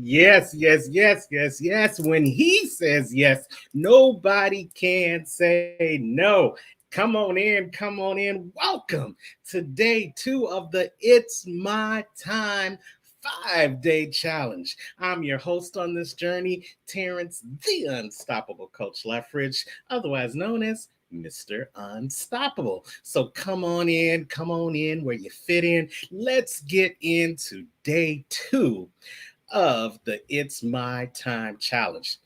Yes, yes, yes, yes, yes. When he says yes, nobody can say no. Come on in, come on in. Welcome to day 2 of the It's My Time 5-day challenge. I'm your host on this journey, Terrence, the Unstoppable Coach Leffridge, otherwise known as Mr. Unstoppable. So come on in where you fit in. Let's get into day 2 of the It's My Time challenge.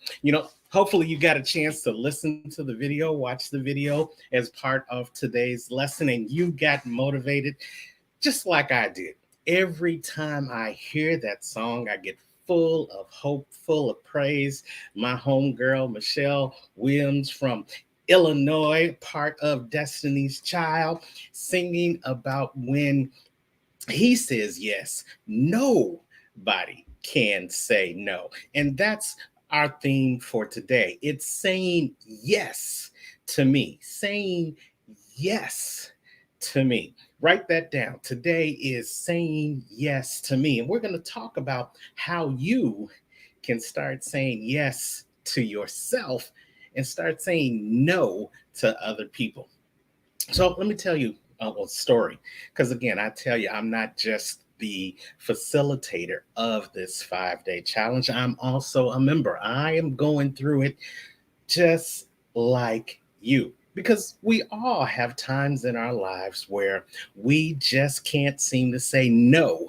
Hopefully you got a chance to listen to the video, watch the video as part of today's lesson, and you got motivated just like I did. Every time I hear that song, I get full of hope, full of praise. My homegirl, Michelle Williams from Illinois, part of Destiny's Child, singing about when he says yes, nobody can say no. And that's our theme for today. It's saying yes to me, saying yes to me. Write that down. Today is saying yes to me. And we're going to talk about how you can start saying yes to yourself and start saying no to other people. So let me tell you a story, because again, I tell you, I'm not just the facilitator of this 5-day challenge. I'm also a member. I am going through it just like you, because we all have times in our lives where we just can't seem to say no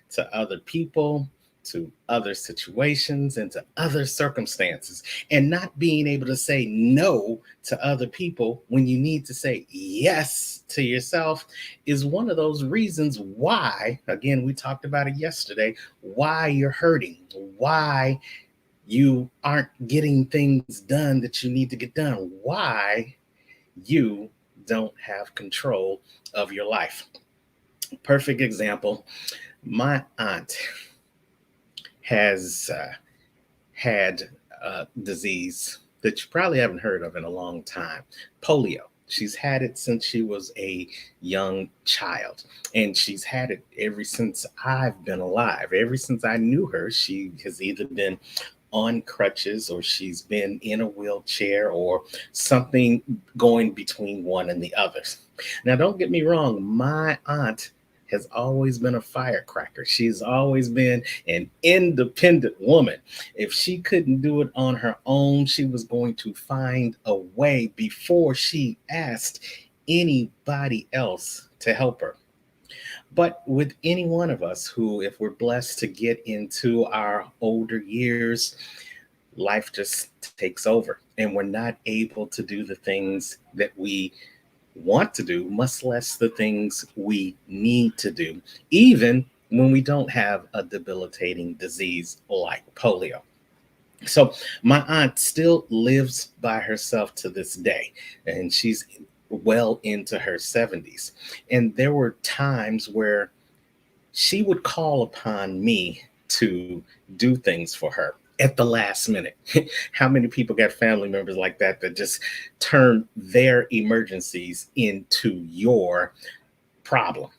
to other people, to other situations, and to other circumstances. And not being able to say no to other people when you need to say yes to yourself is one of those reasons why, again, we talked about it yesterday, why you're hurting, why you aren't getting things done that you need to get done, why you don't have control of your life. Perfect example. My aunt has had a disease that you probably haven't heard of in a long time, polio. She's had it since she was a young child, and she's had it ever since I've been alive. Ever since I knew her, she has either been on crutches or she's been in a wheelchair or something going between one and the others. Now, don't get me wrong, my aunt has always been a firecracker. She's always been an independent woman. If she couldn't do it on her own, she was going to find a way before she asked anybody else to help her. But with any one of us who, if we're blessed to get into our older years, life just takes over and we're not able to do the things that we want to do, much less the things we need to do, even when we don't have a debilitating disease like polio. So my aunt still lives by herself to this day, and she's well into her 70s. And there were times where she would call upon me to do things for her at the last minute. How many people got family members like that that just turn their emergencies into your problem?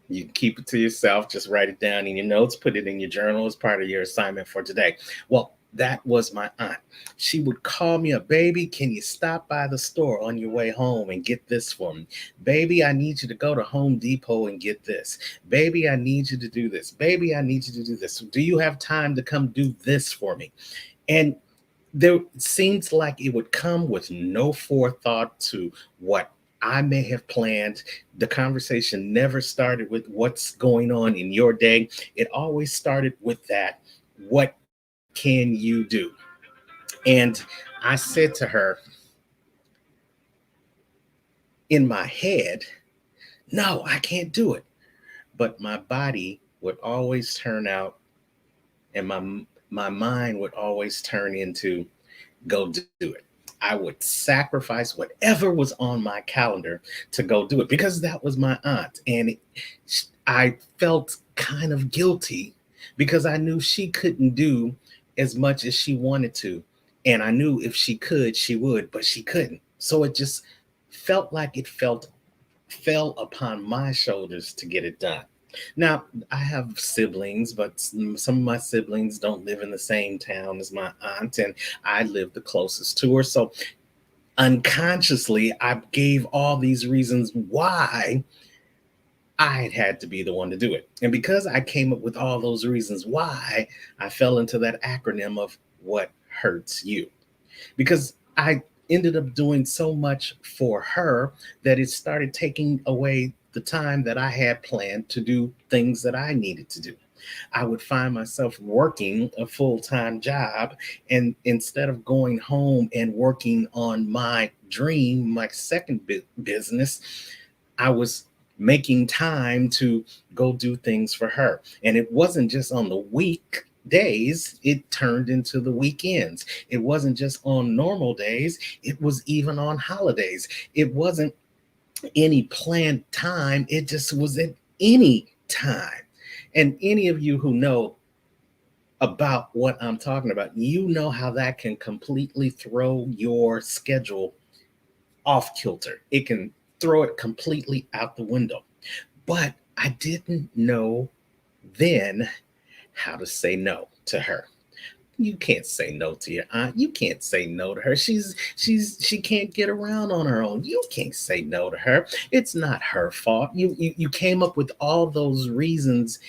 You keep it to yourself, just write it down in your notes, put it in your journal as part of your assignment for today. Well, that was my aunt. She would call me up, baby, can you stop by the store on your way home and get this for me? Baby, I need you to go to Home Depot and get this. Baby, I need you to do this. Baby, I need you to do this. Do you have time to come do this for me? And there seems like it would come with no forethought to what I may have planned. The conversation never started with what's going on in your day. It always started with that, what can you do? And I said to her in my head, no, I can't do it. But my body would always turn out, and my mind would always turn into, go do it. I would sacrifice whatever was on my calendar to go do it because that was my aunt. And I felt kind of guilty because I knew she couldn't do as much as she wanted to And I knew if she could, she would, but she couldn't. So it just felt like it fell upon my shoulders to get it done. Now, I have siblings, but some of my siblings don't live in the same town as my aunt, and I live the closest to her. So unconsciously, I gave all these reasons why I had to be the one to do it. And because I came up with all those reasons why, I fell into that acronym of what hurts you. Because I ended up doing so much for her that it started taking away the time that I had planned to do things that I needed to do. I would find myself working a full time job. And instead of going home and working on my dream, my second business, I was making time to go do things for her. And it wasn't just on the weekdays, it turned into the weekends. It wasn't just on normal days, it was even on holidays. It wasn't any planned time, it just was at any time. And any of you who know about what I'm talking about, you know how that can completely throw your schedule off kilter. It can throw it completely out the window. But I didn't know then how to say no to her. You can't say no to your aunt. You can't say no to her. She can't get around on her own. You can't say no to her. It's not her fault. You came up with all those reasons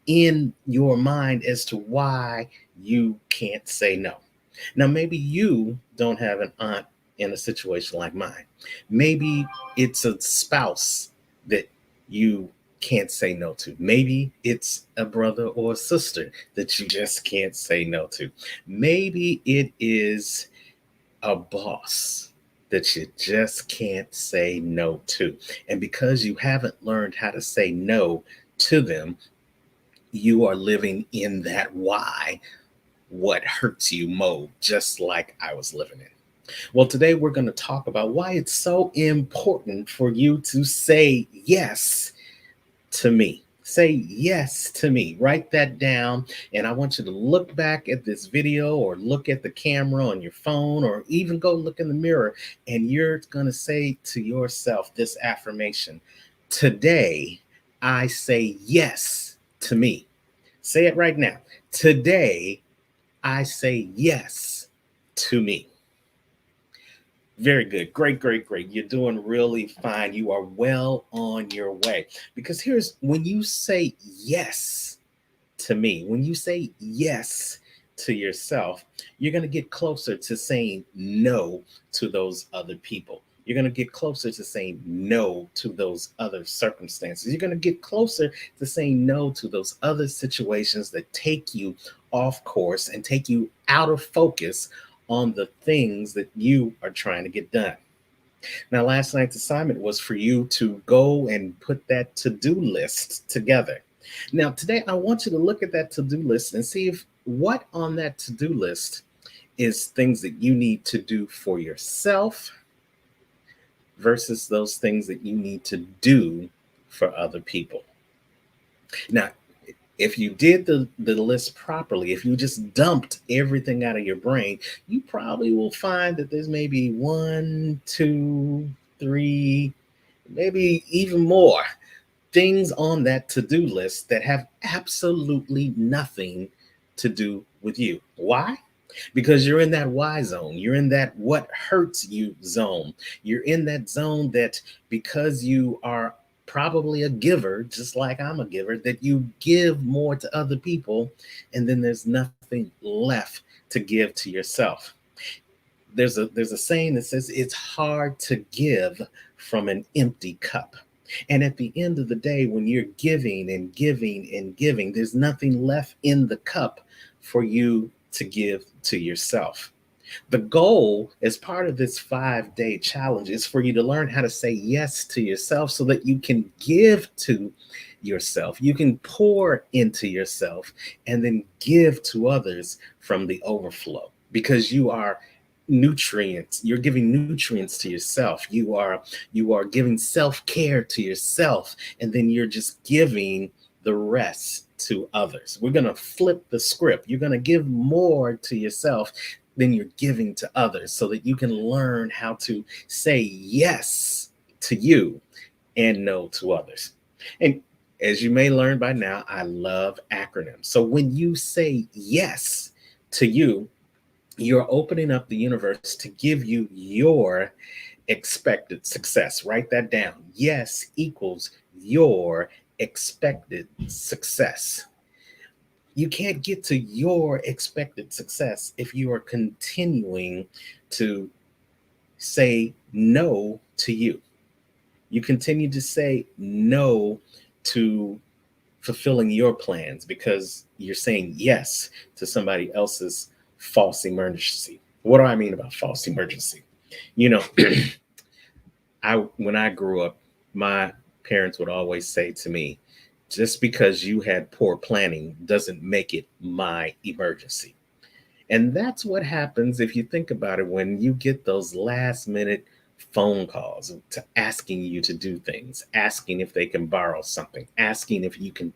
in your mind as to why you can't say no. Now, maybe you don't have an aunt in a situation like mine. Maybe it's a spouse that you can't say no to. Maybe it's a brother or a sister that you just can't say no to. Maybe it is a boss that you just can't say no to. And because you haven't learned how to say no to them, you are living in that why, what hurts you mode, just like I was living in. Well, today we're going to talk about why it's so important for you to say yes to me. Say yes to me. Write that down. And I want you to look back at this video or look at the camera on your phone or even go look in the mirror. And you're going to say to yourself this affirmation: today, I say yes to me. Say it right now. Today, I say yes to me. Very good. Great, great, great. You're doing really fine. You are well on your way. Because here's when you say yes to me, when you say yes to yourself, you're going to get closer to saying no to those other people. You're going to get closer to saying no to those other circumstances. You're going to get closer to saying no to those other situations that take you off course and take you out of focus on the things that you are trying to get done. Now, last night's assignment was for you to go and put that to-do list together. Now, today I want you to look at that to-do list and see if what on that to-do list is things that you need to do for yourself versus those things that you need to do for other people. Now, if you did the list properly, if you just dumped everything out of your brain, you probably will find that there's maybe 1, 2, 3, maybe even more things on that to-do list that have absolutely nothing to do with you. Why? Because you're in that why zone. You're in that what hurts you zone. You're in that zone that because you are probably a giver, just like I'm a giver, that you give more to other people, and then there's nothing left to give to yourself. There's a saying that says it's hard to give from an empty cup. And at the end of the day, when you're giving and giving and giving, there's nothing left in the cup for you to give to yourself. The goal as part of this 5-day challenge is for you to learn how to say yes to yourself so that you can give to yourself. You can pour into yourself and then give to others from the overflow because you are nutrients. You're giving nutrients to yourself. You are giving self-care to yourself, and then you're just giving the rest to others. We're going to flip the script. You're going to give more to yourself then you're giving to others so that you can learn how to say yes to you and no to others. And as you may learn by now, I love acronyms. So when you say yes to you, you're opening up the universe to give you your expected success. Write that down. Yes equals your expected success. You can't get to your expected success if you are continuing to say no to you. You continue to say no to fulfilling your plans because you're saying yes to somebody else's false emergency. What do I mean about false emergency? You know, I when I grew up, my parents would always say to me, just because you had poor planning doesn't make it my emergency. And that's what happens if you think about it when you get those last minute phone calls to asking you to do things, asking if they can borrow something, asking if you can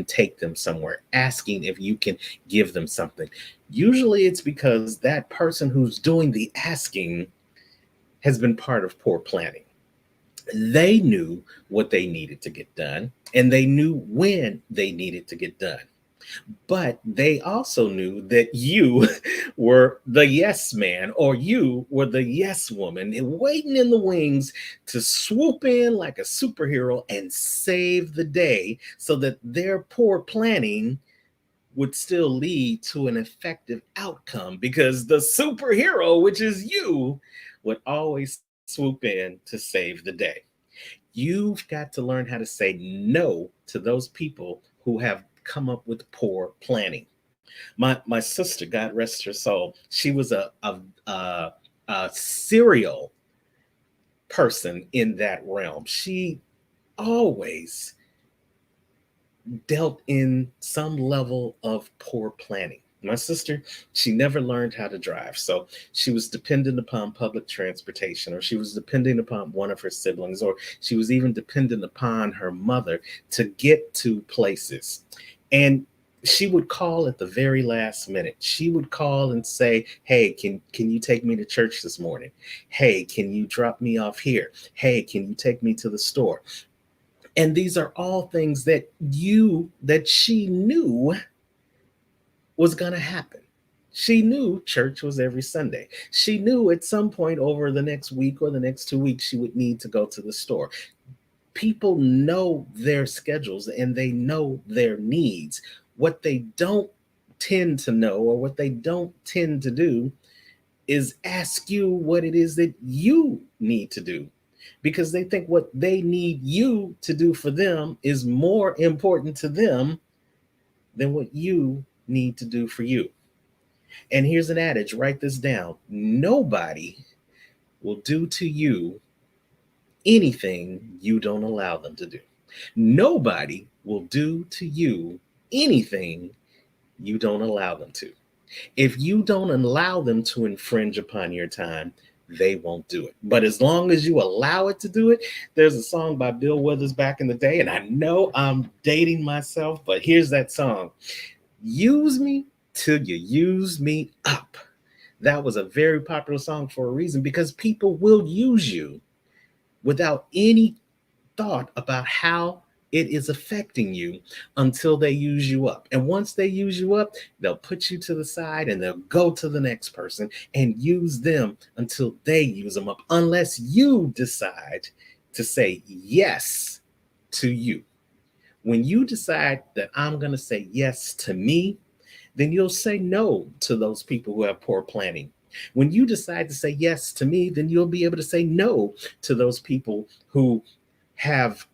take them somewhere, asking if you can give them something. Usually it's because that person who's doing the asking has been part of poor planning. They knew what they needed to get done and they knew when they needed to get done. But they also knew that you were the yes man or you were the yes woman and waiting in the wings to swoop in like a superhero and save the day so that their poor planning would still lead to an effective outcome because the superhero, which is you, would always swoop in to save the day. You've got to learn how to say no to those people who have come up with poor planning. My sister, God rest her soul, she was a serial person in that realm. She always dealt in some level of poor planning. My sister, she never learned how to drive. So she was dependent upon public transportation, or she was dependent upon one of her siblings, or she was even dependent upon her mother to get to places. And she would call at the very last minute. She would call and say, "Hey, can you take me to church this morning? Hey, can you drop me off here? Hey, can you take me to the store?" And these are all things that she knew was going to happen. She knew church was every Sunday. She knew at some point over the next week or the next 2 weeks she would need to go to the store. People know their schedules and they know their needs. What they don't tend to know or what they don't tend to do is ask you what it is that you need to do because they think what they need you to do for them is more important to them than what you need to do for you. And here's an adage, write this down. Nobody will do to you anything you don't allow them to do. Nobody will do to you anything you don't allow them to. If you don't allow them to infringe upon your time, they won't do it. But as long as you allow it to do it, there's a song by Bill Withers back in the day, and I know I'm dating myself, but here's that song. Use me till you use me up. That was a very popular song for a reason because people will use you without any thought about how it is affecting you until they use you up. And once they use you up, they'll put you to the side and they'll go to the next person and use them until they use them up, unless you decide to say yes to you. When you decide that I'm going to say yes to me, then you'll say no to those people who have poor planning. When you decide to say yes to me, then you'll be able to say no to those people who have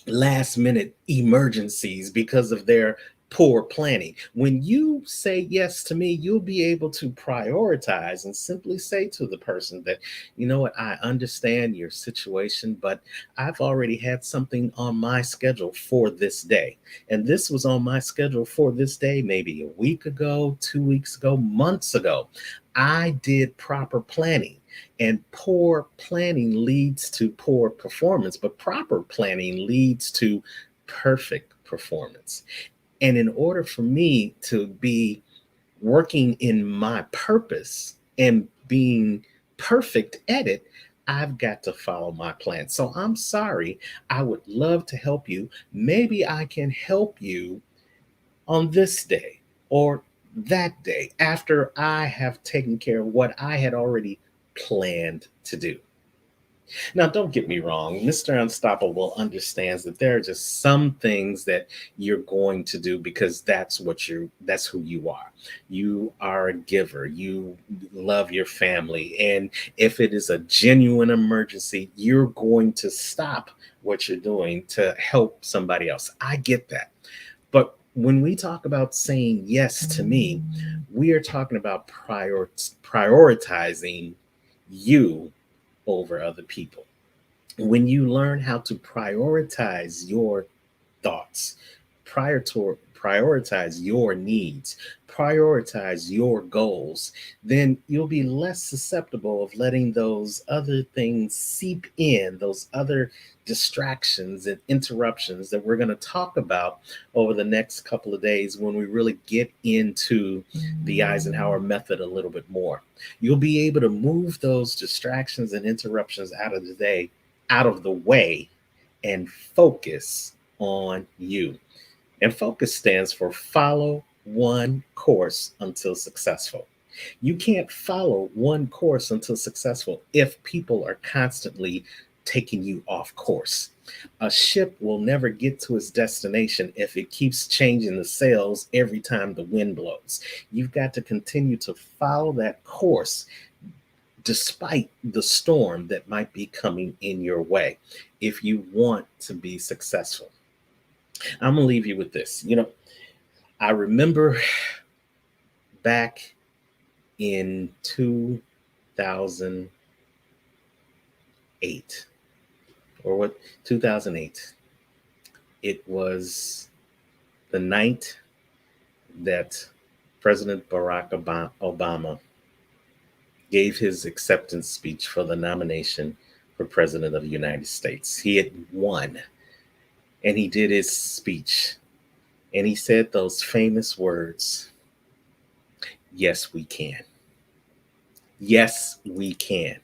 last minute emergencies because of their poor planning. When you say yes to me, you'll be able to prioritize and simply say to the person that, you know what, I understand your situation, but I've already had something on my schedule for this day. And this was on my schedule for this day, maybe a week ago, 2 weeks ago, months ago. I did proper planning. And poor planning leads to poor performance, but proper planning leads to perfect performance. And in order for me to be working in my purpose and being perfect at it, I've got to follow my plan. So I'm sorry. I would love to help you. Maybe I can help you on this day or that day after I have taken care of what I had already planned to do. Now, don't get me wrong, Mr. Unstoppable understands that there are just some things that you're going to do because that's who you are. You are a giver. You love your family. And if it is a genuine emergency, you're going to stop what you're doing to help somebody else. I get that. But when we talk about saying yes to me, we are talking about prioritizing you over other people. When you learn how to prioritize your thoughts, prioritize your needs, prioritize your goals, then you'll be less susceptible of letting those other things seep in, those other distractions and interruptions that we're going to talk about over the next couple of days when we really get into the Eisenhower method a little bit more. You'll be able to move those distractions and interruptions out of the way and focus on you. And focus stands for follow one course until successful. You can't follow one course until successful if people are constantly taking you off course. A ship will never get to its destination if it keeps changing the sails every time the wind blows. You've got to continue to follow that course despite the storm that might be coming in your way if you want to be successful. I'm going to leave you with this. I remember back in 2008 or what 2008, it was the night that President Barack Obama gave his acceptance speech for the nomination for President of the United States. He had won, and he did his speech, and he said those famous words, "Yes, we can. Yes, we can."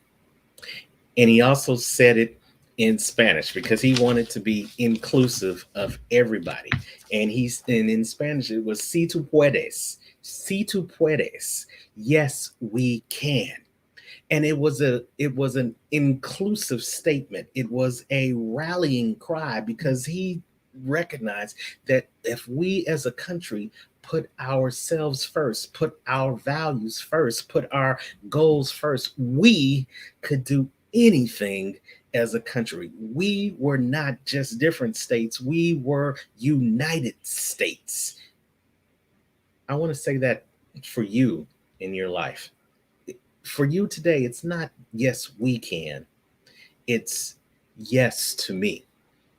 And he also said it in Spanish because he wanted to be inclusive of everybody. And in Spanish it was "Si tú puedes, si tú puedes, yes we can." And it was an inclusive statement. It was a rallying cry because he recognized that if we as a country put ourselves first, put our values first, put our goals first, we could do anything as a country. We were not just different states, we were United States. I want to say that for you in your life. For you today, it's not yes, we can, it's yes to me.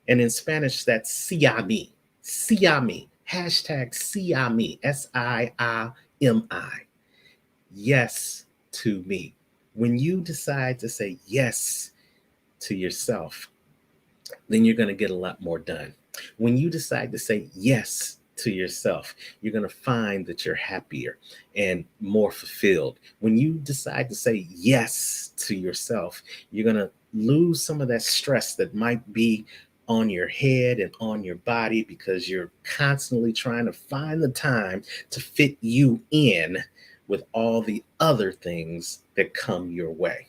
And in Spanish, that's si a mí, si a mí, hashtag si a mí, SIIMI, yes to me. When you decide to say yes to yourself, then you're going to get a lot more done. When you decide to say yes to yourself, you're going to find that you're happier and more fulfilled. When you decide to say yes to yourself, you're going to lose some of that stress that might be on your head and on your body because you're constantly trying to find the time to fit you in with all the other things that come your way.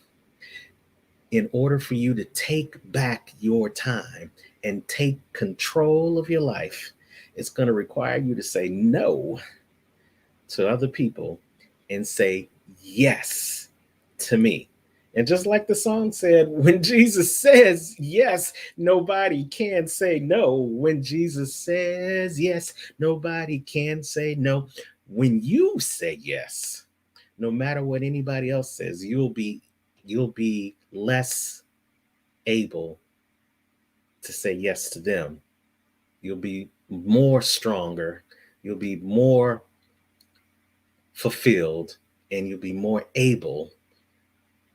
In order for you to take back your time and take control of your life, it's going to require you to say no to other people and say yes to me. And just like the song said, when Jesus says yes, nobody can say no. When Jesus says yes, nobody can say no. When you say yes, no matter what anybody else says, you'll be less able to say yes to them. You'll be more stronger, you'll be more fulfilled, and you'll be more able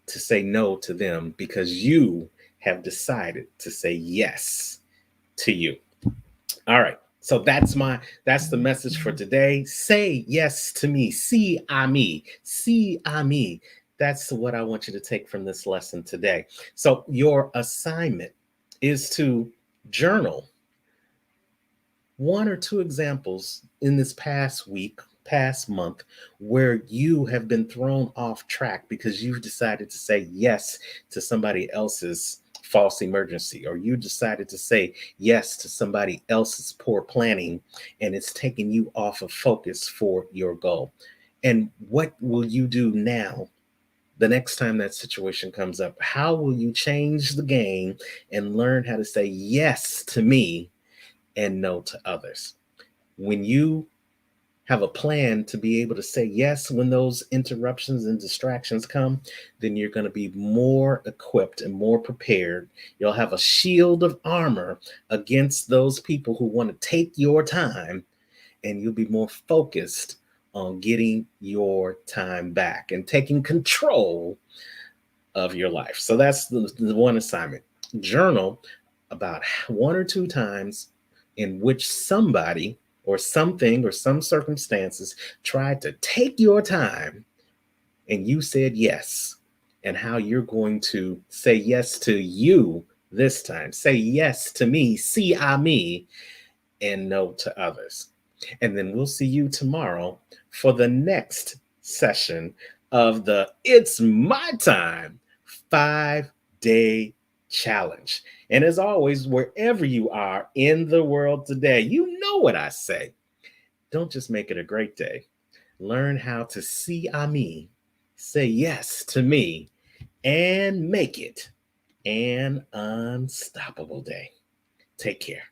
to say no to them because you have decided to say yes to you. All right. So that's the message for today. Say yes to me. See I me. See I me. That's what I want you to take from this lesson today. So your assignment is to journal one or two examples in this past week, past month, where you have been thrown off track because you've decided to say yes to somebody else's false emergency, or you decided to say yes to somebody else's poor planning, and it's taking you off of focus for your goal. And what will you do now? The next time that situation comes up, how will you change the game and learn how to say yes to me and no to others? When you have a plan to be able to say yes when those interruptions and distractions come, then you're going to be more equipped and more prepared. You'll have a shield of armor against those people who want to take your time, and you'll be more focused on getting your time back and taking control of your life. So that's the one assignment. Journal about one or two times in which somebody or something or some circumstances tried to take your time and you said yes, and how you're going to say yes to you this time. Say yes to me, see I me, and no to others. And then we'll see you tomorrow for the next session of the It's My Time 5-day challenge. And as always, wherever you are in the world today, you know what I say. Don't just make it a great day. Learn how to see I me, say yes to me, and make it an unstoppable day. Take care.